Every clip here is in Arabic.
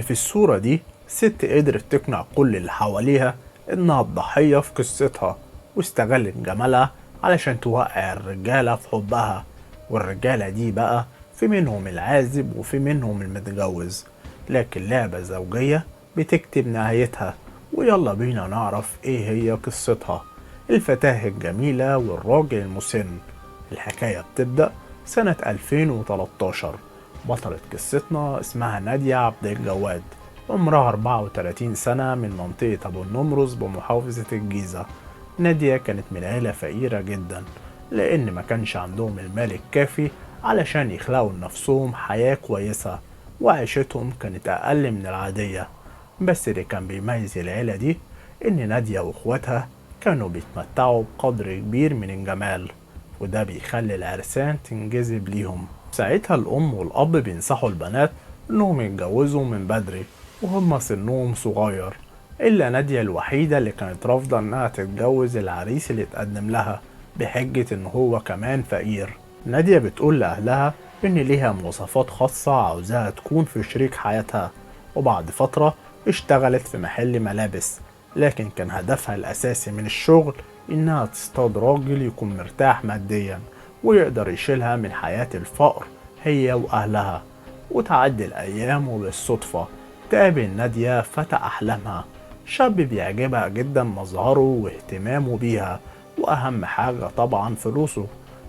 اللي في الصورة دي ست قدرت تقنع كل اللي حواليها إنها الضحية في قصتها، واستغلت جمالها علشان توقع الرجالة في حبها. والرجالة دي بقى في منهم العازب وفي منهم المتجوز، لكن لعبة زوجية بتكتب نهايتها. ويلا بينا نعرف ايه هي قصتها. الفتاة الجميلة والراجل المسن. الحكاية بتبدأ سنة 2013. بطلة قصتنا اسمها نادية عبد الجواد، عمرها 34 سنة، من منطقة أبو النمرس بمحافظة الجيزة. نادية كانت من عيلة فقيرة جدا، لأن ما كانش عندهم المال الكافي علشان يخلقوا لنفسهم حياة كويسة، وعيشتهم كانت أقل من العادية. بس اللي كان بيميز العيلة دي إن نادية وإخواتها كانوا بيتمتعوا بقدر كبير من الجمال، وده بيخلي العرسان تنجذب ليهم. ساعتها الأم والأب بينصحوا البنات إنهم يتجوزوا من بدري وهم سنهم صغير، إلا نادية الوحيدة اللي كانت رافضة إنها تتجوز العريس اللي اتقدم لها بحجة إن هو كمان فقير. نادية بتقول لأهلها إن ليها مواصفات خاصة عاوزاها تكون في شريك حياتها، وبعد فترة اشتغلت في محل ملابس، لكن كان هدفها الأساسي من الشغل إنها تصطاد راجل يكون مرتاح ماديا ويقدر يشيلها من حياة الفقر هي وأهلها. وتعدي الأيام وبالصدفة تقابل نادية فتى أحلامها، شاب بيعجبها جدا مظهره واهتمامه بيها، وأهم حاجة طبعا فلوسه.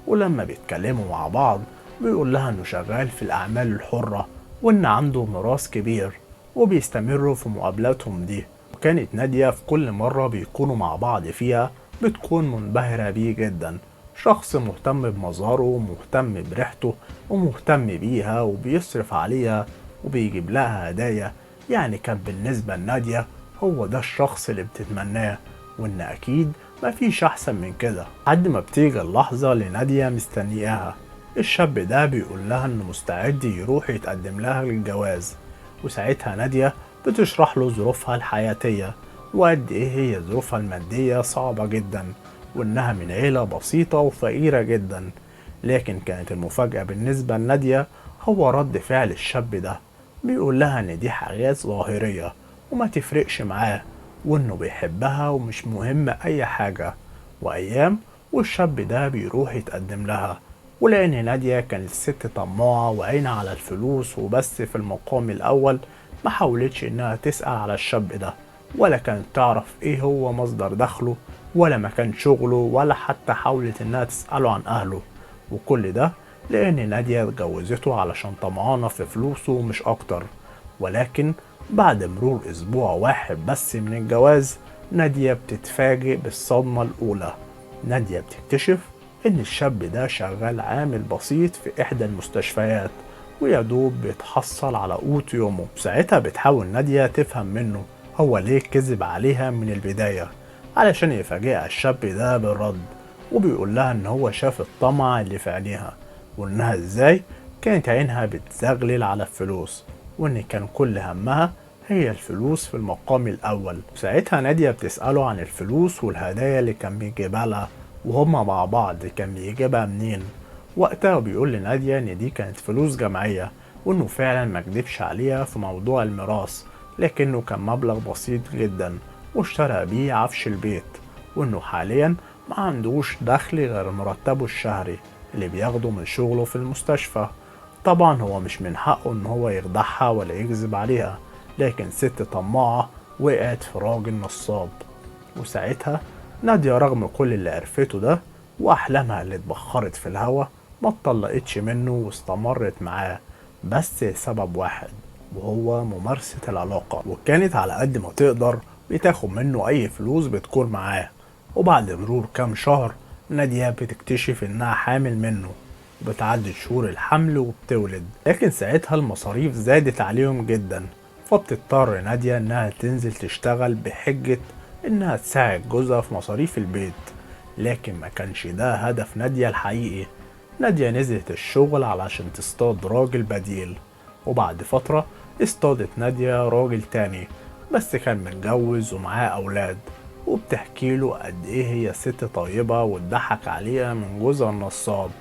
ولما بيتكلموا مع بعض بيقول لها إنه شغال في الأعمال الحرة وإن عنده ميراث كبير، وبيستمروا في مقابلاتهم دي. وكانت نادية في كل مرة بيكونوا مع بعض فيها بتكون منبهرة بيه جدا، شخص مهتم بمظهره ومهتم بريحته ومهتم بيها وبيصرف عليها وبيجيب لها هدايا. يعني كان بالنسبة لنادية هو ده الشخص اللي بتتمناه، وإن أكيد مفيش أحسن من كده. لحد ما بتيجي اللحظة اللي نادية مستنياها، الشاب ده بيقول لها إنه مستعد يروح يتقدم لها للجواز. وساعتها نادية بتشرح له ظروفها الحياتية وقد إيه هي ظروفها المادية صعبة جدا، وإنها من عيلة بسيطة وفقيرة جدا. لكن كانت المفاجأة بالنسبة لنادية هو رد فعل الشاب ده. بيقول لها إن دي حاجات ظاهرية وما تفرقش معاه، وإنه بيحبها ومش مهم أي حاجة. وأيام والشاب ده بيروح يتقدم لها، ولأن نادية كانت ست طماعة وعينها على الفلوس وبس في المقام الأول، ما حاولتش إنها تسأل على الشاب ده، ولا كانت تعرف إيه هو مصدر دخله ولا مكان شغله، ولا حتى حاولت إنها تسأله عن أهله. وكل ده لأن نادية اتجوزته علشان طمعانة في فلوسه مش أكتر. ولكن بعد مرور أسبوع واحد بس من الجواز، نادية بتتفاجئ بالصدمة الأولى. نادية بتكتشف إن الشاب ده شغال عامل بسيط في إحدى المستشفيات، ويدوب بيتحصل على قوت يومه. ساعتها بتحاول نادية تفهم منه هو ليه كذب عليها من البداية، علشان يفاجئها الشاب ده بالرد. وبيقول لها إن هو شاف الطمع اللي في عينيها، وإنها إزاي كانت عينها بتزغلل على الفلوس، وإن كان كل همها هي الفلوس في المقام الأول. ساعتها نادية بتسأله عن الفلوس والهدايا اللي كان بيجيبها لها، وهما مع بعض كان بيجيبها منين. وقتها بيقول لنادية إن دي كانت فلوس جمعية، وإنه فعلا مكدبش عليها في موضوع الميراث، لكنه كان مبلغ بسيط جدا واشترى بيه عفش البيت، وإنه حاليا ما عندوش دخل غير مرتبه الشهري اللي بياخده من شغله في المستشفى. طبعا هو مش من حقه إن هو يخدعها ولا يكذب عليها، لكن ست طماعة وقعت في راجل نصاب. وساعتها نادية رغم كل اللي عرفته ده وأحلامها اللي اتبخرت في الهوا ما اتطلقتش منه واستمرت معاه، بس لسبب واحد وهو ممارسة العلاقة. وكانت على قد ما تقدر بتاخد منه أي فلوس بتكون معاه. وبعد مرور كام شهر نادية بتكتشف إنها حامل منه، وبتعدي شهور الحمل وبتولد، لكن ساعتها المصاريف زادت عليهم جدا، فبتضطر نادية إنها تنزل تشتغل بحجة إنها تساعد جوزها في مصاريف البيت. لكن ما كانش ده هدف نادية الحقيقي. نادية نزلت الشغل علشان تصطاد راجل بديل، وبعد فترة اصطادت نادية راجل تاني، بس كان متجوز ومعاه أولاد. وبتحكي له قد إيه هي ست طيبة واتضحك عليها من جوزها النصاب،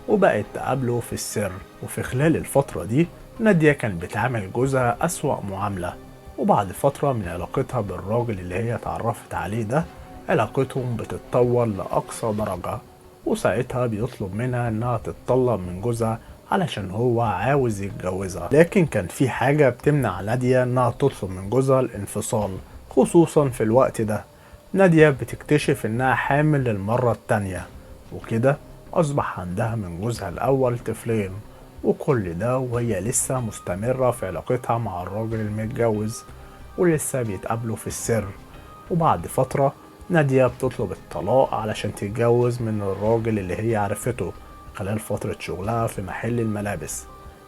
وبقت تقابله في السر. وفي خلال الفترة دي نادية كانت بتعامل جوزها أسوأ معاملة، وبعد فترة من علاقتها بالراجل اللي هي اتعرفت عليه ده علاقتهم بتتطور لأقصى درجة، وساعتها بيطلب منها إنها تتطلق من جوزها علشان هو عاوز يتجوزها. لكن كان في حاجة بتمنع نادية إنها تطلب من جوزها الانفصال، خصوصا في الوقت ده نادية بتكتشف إنها حامل للمرة التانية، وكده أصبح عندها من جوزها الأول طفلين، وكل ده وهي لسه مستمرة في علاقتها مع الراجل المتجوز، ولسه بيتقابلوا في السر. وبعد فترة نادية بتطلب الطلاق علشان تتجوز من الراجل اللي هي عرفته خلال فترة شغلها في محل الملابس،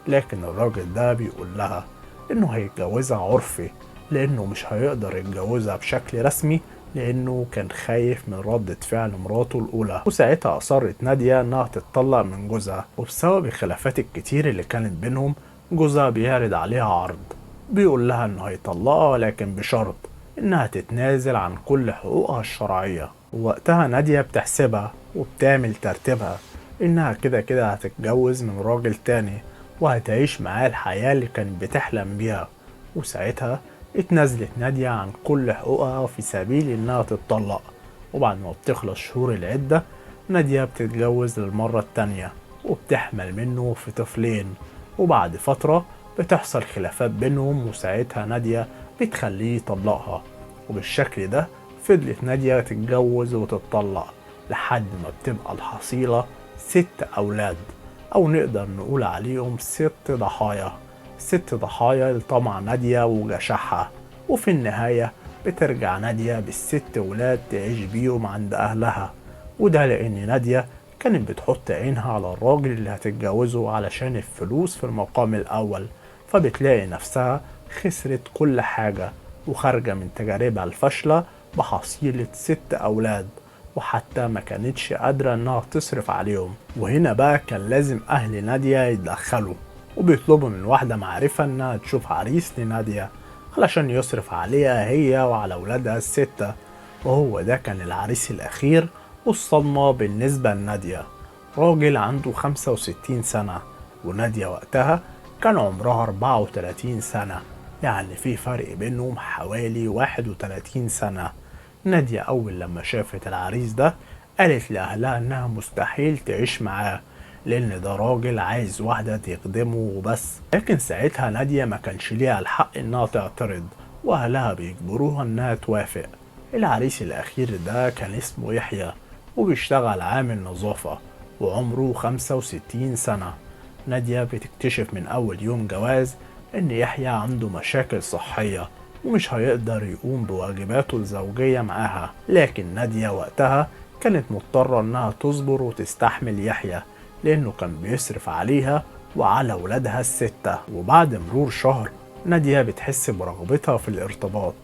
لكن الراجل ده بيقول لها إنه هيتجوزها عرفي، لأنه مش هيقدر يتجوزها بشكل رسمي لأنه كان خايف من ردة فعل مراته الأولى. وساعتها أصرت نادية إنها تتطلق من جوزها، وبسبب الخلافات الكتير اللي كانت بينهم جوزها بيعرض عليها عرض، بيقول لها إنه هيطلقها ولكن بشرط إنها تتنازل عن كل حقوقها الشرعية. ووقتها نادية بتحسبها وبتعمل ترتيبها إنها كده كده هتتجوز من راجل تاني وهتعيش معاه الحياة اللي كانت بتحلم بيها، وساعتها اتنازلت نادية عن كل حقوقها في سبيل إنها تتطلق. وبعد ما بتخلص شهور العدة نادية بتتجوز للمرة التانية وبتحمل منه في طفلين، وبعد فترة بتحصل خلافات بينهم وساعتها نادية بتخليه يطلقها. وبالشكل ده فضلت نادية تتجوز وتتطلق لحد ما بتبقى الحصيلة 6 أولاد، أو نقدر نقول عليهم 6 ضحايا، 6 ضحايا لطمع نادية وجشعها. وفي النهاية بترجع نادية بال6 ولاد تعيش بيهم عند أهلها، وده لأن نادية كانت بتحط عينها على الراجل اللي هتتجوزه علشان الفلوس في المقام الأول، فبتلاقي نفسها خسرت كل حاجة وخارجة من تجاربها الفاشلة بحصيلة 6 أولاد، وحتى ما كانتش قادرة إنها تصرف عليهم. وهنا بقى كان لازم أهل نادية يتدخلوا وبيطلبوا من واحدة معرفة إنها تشوف عريس لنادية علشان يصرف عليها هي وعلى ولادها ال6. وهو ده كان العريس الأخير، والصدمة بالنسبة لنادية راجل عنده 65 سنة، ونادية وقتها كان عمرها 34 سنة، يعني في فرق بينهم حوالي 31 سنة. نادية أول لما شافت العريس ده قالت لأهلها إنها مستحيل تعيش معاه لأن ده راجل عايز واحدة تخدمه وبس. لكن ساعتها نادية ما كانش ليها الحق إنها تعترض، وأهلها بيجبروها إنها توافق. العريس الأخير ده كان اسمه يحيى وبيشتغل عامل نظافة وعمره 65 سنة. نادية بتكتشف من أول يوم جواز إن يحيى عنده مشاكل صحية ومش هيقدر يقوم بواجباته الزوجية معاها، لكن نادية وقتها كانت مضطرة إنها تصبر وتستحمل يحيى لأنه كان بيصرف عليها وعلى ولادها ال6. وبعد مرور شهر نادية بتحس برغبتها في الارتباط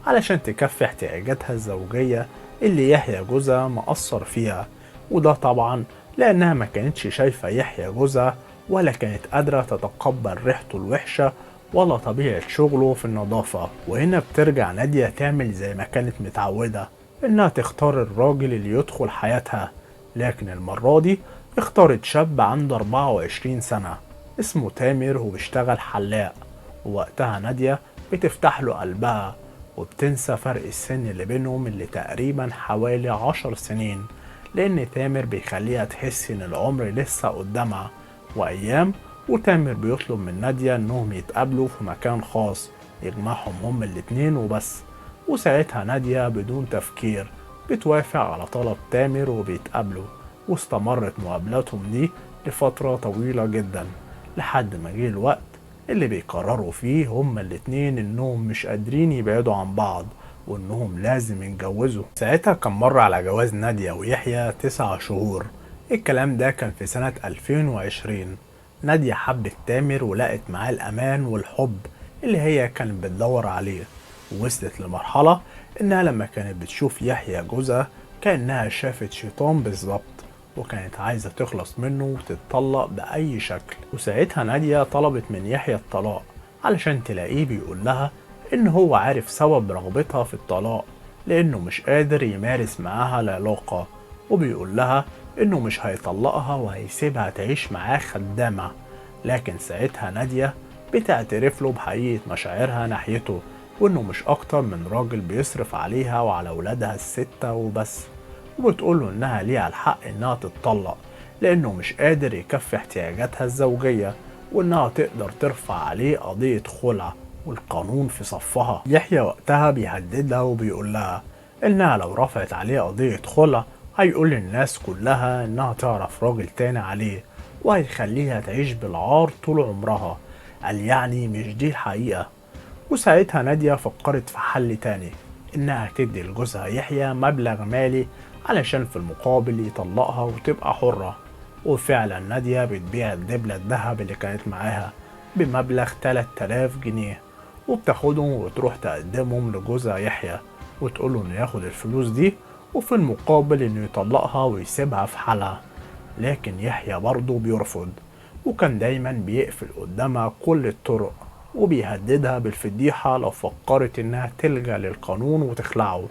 علشان تكفي احتياجاتها الزوجية اللي يحيى جوزها مقصر فيها، وده طبعا لأنها ما كانتش شايفة يحيى جوزها ولا كانت قادرة تتقبل ريحته الوحشة ولا طبيعة شغله في النظافة. وهنا بترجع نادية تعمل زي ما كانت متعودة إنها تختار الراجل اللي يدخل حياتها، لكن المرة دي اختارت شاب عنده 24 سنة اسمه تامر وبيشتغل حلاق. ووقتها نادية بتفتح له قلبها وبتنسى فرق السن اللي بينهم اللي تقريبا حوالي 10 سنين، لأن تامر بيخليها تحس إن العمر لسه قدامها وأيام. وتامر بيطلب من نادية إنهم يتقابلوا في مكان خاص يجمعهم هما الاتنين وبس، وساعتها نادية بدون تفكير بتوافق على طلب تامر وبيتقابلوا. واستمرت مقابلاتهم دي لفترة طويلة جدا لحد ما جه الوقت اللي بيقرروا فيه هما الاتنين إنهم مش قادرين يبعدوا عن بعض وإنهم لازم يتجوزوا. ساعتها كان مر على جواز نادية ويحيى 9 شهور، الكلام ده كان في سنة 2020. نادية حبت تامر ولقت معاه الأمان والحب اللي هي كانت بتدور عليه، ووصلت لمرحلة إنها لما كانت بتشوف يحيى جوزها كأنها شافت شيطان بالظبط، وكانت عايزة تخلص منه وتتطلق بأي شكل. وساعتها نادية طلبت من يحيى الطلاق علشان تلاقيه بيقول لها إن هو عارف سبب رغبتها في الطلاق لأنه مش قادر يمارس معاها العلاقة، وبيقول لها إنه مش هيطلقها وهيسيبها تعيش معاه خدامة. لكن ساعتها نادية بتعترف له بحقيقة مشاعرها ناحيته، وإنه مش أكتر من راجل بيصرف عليها وعلى ولادها الستة وبس. وبتقوله إنها ليها الحق إنها تتطلق لأنه مش قادر يكفي احتياجاتها الزوجية، وإنها تقدر ترفع عليه قضية خلع والقانون في صفها. يحيى وقتها بيهددها وبيقول لها إنها لو رفعت عليه قضية خلع هيقول للناس كلها إنها تعرف راجل تاني عليه، وهيخليها تعيش بالعار طول عمرها. قال يعني مش دي الحقيقة. وساعتها نادية فكرت في حل تاني، إنها تدي لجوزها يحيى مبلغ مالي علشان في المقابل يطلقها وتبقى حرة. وفعلا نادية بتبيع الدبلة الذهب اللي كانت معاها بمبلغ 3000 جنيه، وبتاخدهم وتروح تقدمهم لجوزها يحيى، وتقوله إنه ياخد الفلوس دي وفي المقابل إنه يطلقها ويسيبها في حالها. لكن يحيى برضه بيرفض، وكان دايما بيقفل قدامها كل الطرق، وبيهددها بالفضيحة لو فكرت إنها تلجأ للقانون وتخلعه.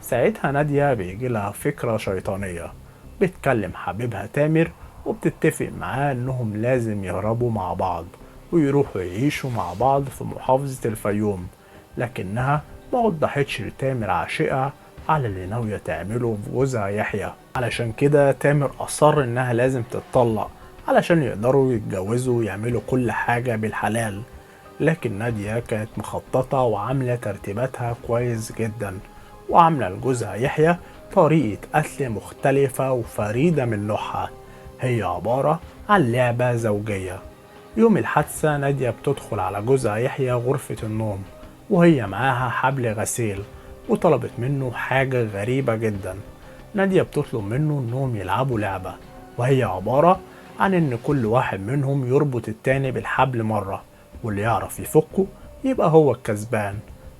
ساعتها نادية بيجيلها فكرة شيطانية، بتكلم حبيبها تامر وبتتفق معاه إنهم لازم يهربوا مع بعض ويروحوا يعيشوا مع بعض في محافظة الفيوم، لكنها ما وضحتش لتامر عاشقها على اللي ناوية تعمله في جوزها يحيى. علشان كده تامر أصر إنها لازم تتطلق علشان يقدروا يتجوزوا ويعملوا كل حاجة بالحلال. لكن نادية كانت مخططة وعاملة ترتيباتها كويس جدا، وعاملة لجوزها يحيى طريقة قتل مختلفة وفريدة من نوعها، هي عبارة عن لعبة زوجية. يوم الحادثة نادية بتدخل على جوزها يحيى غرفة النوم وهي معاها حبل غسيل، وطلبت منه حاجة غريبة جدا. نادية بتطلب منه انهم يلعبوا لعبة، وهي عبارة عن ان كل واحد منهم يربط التاني بالحبل مرة، واللي يعرف يفكه يبقى هو الكسبان.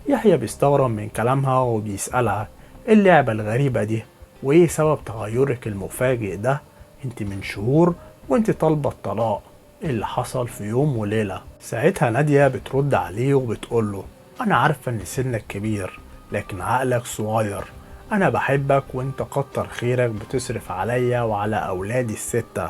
يحيى بيستغرب من كلامها وبيسألها ايه اللعبة الغريبة دي، وايه سبب تغيرك المفاجئ ده؟ انت من شهور وانت طالبة الطلاق، ايه اللي حصل في يوم وليلة؟ ساعتها نادية بترد عليه وبتقوله انا عارفة ان سنك كبير لكن عقلك صغير، انا بحبك وانت كتر خيرك بتصرف عليا وعلى اولادي الستة،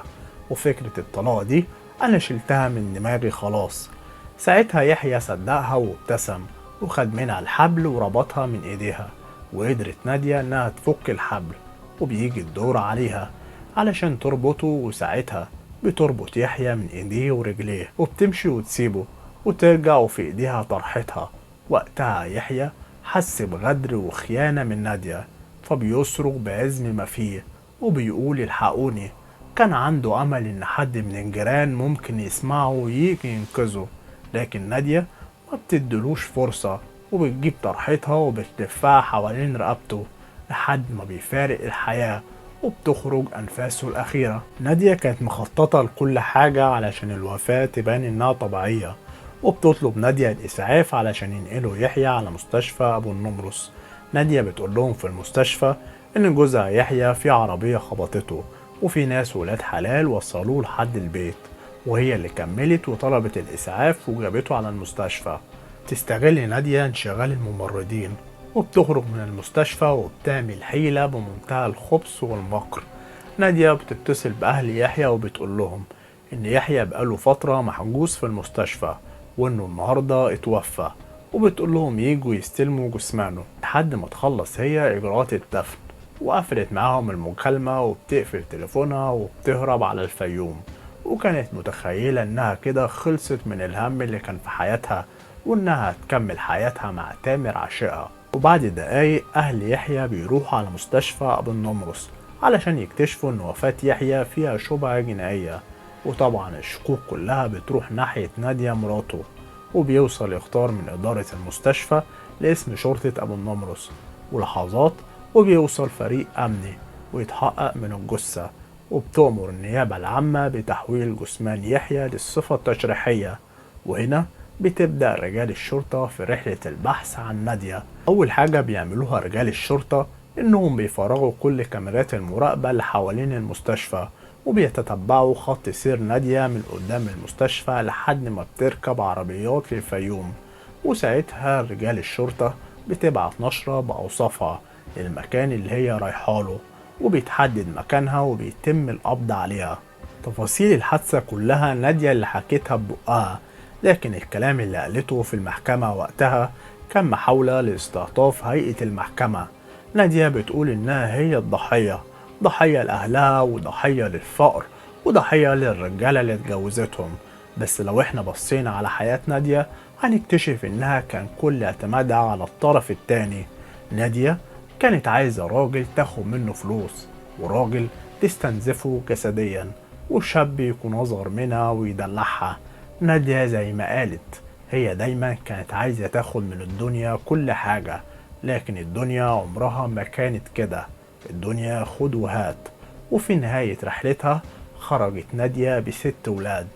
وفكرة الطلاق دي انا شلتها من دماغي خلاص. ساعتها يحيى صدقها وابتسم وخد منها الحبل وربطها من ايديها، وقدرت نادية انها تفك الحبل، وبيجي الدور عليها علشان تربطه، وساعتها بتربط يحيى من ايديه ورجليه وبتمشي وتسيبه وترجع وفي ايديها طرحتها. وقتها يحيى حس بغدر وخيانة من نادية، فبيصرخ بعزم ما فيه وبيقول الحقوني. كان عنده أمل إن حد من الجيران ممكن يسمعه ويجي ينقذه، لكن نادية ما بتدلوش فرصة، وبتجيب طرحتها وبتلفها حوالين رقبته لحد ما بيفارق الحياة وبتخرج أنفاسه الأخيرة. نادية كانت مخططة لكل حاجة علشان الوفاة تبان إنها طبيعية، وبتطلب نادية الإسعاف علشان ينقلوا يحيى على مستشفى أبو النمرس. نادية بتقول لهم في المستشفى إن جوزها يحيى في عربية خبطته، وفي ناس ولاد حلال وصلوه لحد البيت، وهي اللي كملت وطلبت الإسعاف وجابته على المستشفى. تستغل نادية انشغال الممرضين وبتخرج من المستشفى وبتعمل حيلة بمنتهى الخبث والمكر. نادية بتتصل بأهل يحيى وبتقول لهم إن يحيى بقاله فترة محجوز في المستشفى وإنه النهاردة اتوفى، وبتقول لهم ييجوا يستلموا جثمانه لحد ما تخلص هي إجراءات الدفن. وقفلت معاهم المكالمة وبتقفل تليفونها وبتهرب على الفيوم، وكانت متخيلة إنها كده خلصت من الهم اللي كان في حياتها، وإنها تكمل حياتها مع تامر عاشقها. وبعد دقايق أهل يحيى بيروحوا على مستشفى أبو النمرس علشان يكتشفوا إن وفاة يحيى فيها شبهة جنائية، وطبعا الشكوك كلها بتروح ناحية نادية مراته. وبيوصل يختار من إدارة المستشفى لاسم شرطة أبو النمرس ولحظات، وبيوصل فريق أمني ويتحقق من الجثة، وبتؤمر النيابة العامة بتحويل جثمان يحيى للصفة التشريحية. وهنا بتبدأ رجال الشرطة في رحلة البحث عن نادية. أول حاجة بيعملوها رجال الشرطة إنهم بيفرغوا كل كاميرات المراقبة اللي حوالين المستشفى، وبيتتبعوا خط سير نادية من قدام المستشفى لحد ما بتركب عربيات للفيوم. وساعتها رجال الشرطة بتبعت نشرة بأوصافها للمكان اللي هي رايحاله، وبيتحدد مكانها وبيتم القبض عليها. تفاصيل الحادثة كلها نادية اللي حكيتها ببقها، لكن الكلام اللي قالته في المحكمة وقتها كان محاولة لاستعطاف هيئة المحكمة. نادية بتقول إنها هي الضحية، ضحية لأهلها وضحية للفقر وضحية للرجالة اللي اتجوزتهم. بس لو احنا بصينا على حياة نادية هنكتشف إنها كان كل اعتمادها على الطرف التاني. نادية كانت عايزة راجل تاخد منه فلوس، وراجل تستنزفه جسديا، وشاب يكون أصغر منها ويدلعها. نادية زي ما قالت هي دايما كانت عايزة تاخد من الدنيا كل حاجة، لكن الدنيا عمرها ما كانت كده، الدنيا خد وهات. وفي نهاية رحلتها خرجت نادية ب6 ولاد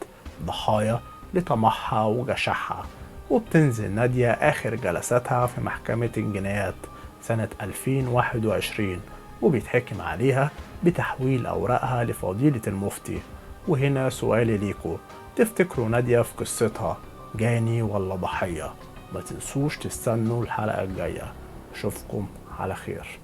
ضحايا لطمعها وجشعها. وبتنزل نادية آخر جلساتها في محكمة الجنايات سنة 2021، وبيتحكم عليها بتحويل أوراقها لفضيلة المفتي. وهنا سؤالي ليكو، تفتكروا نادية في قصتها جاني ولا ضحية؟ ما تنسوش تستنوا الحلقة الجاية. أشوفكم على خير.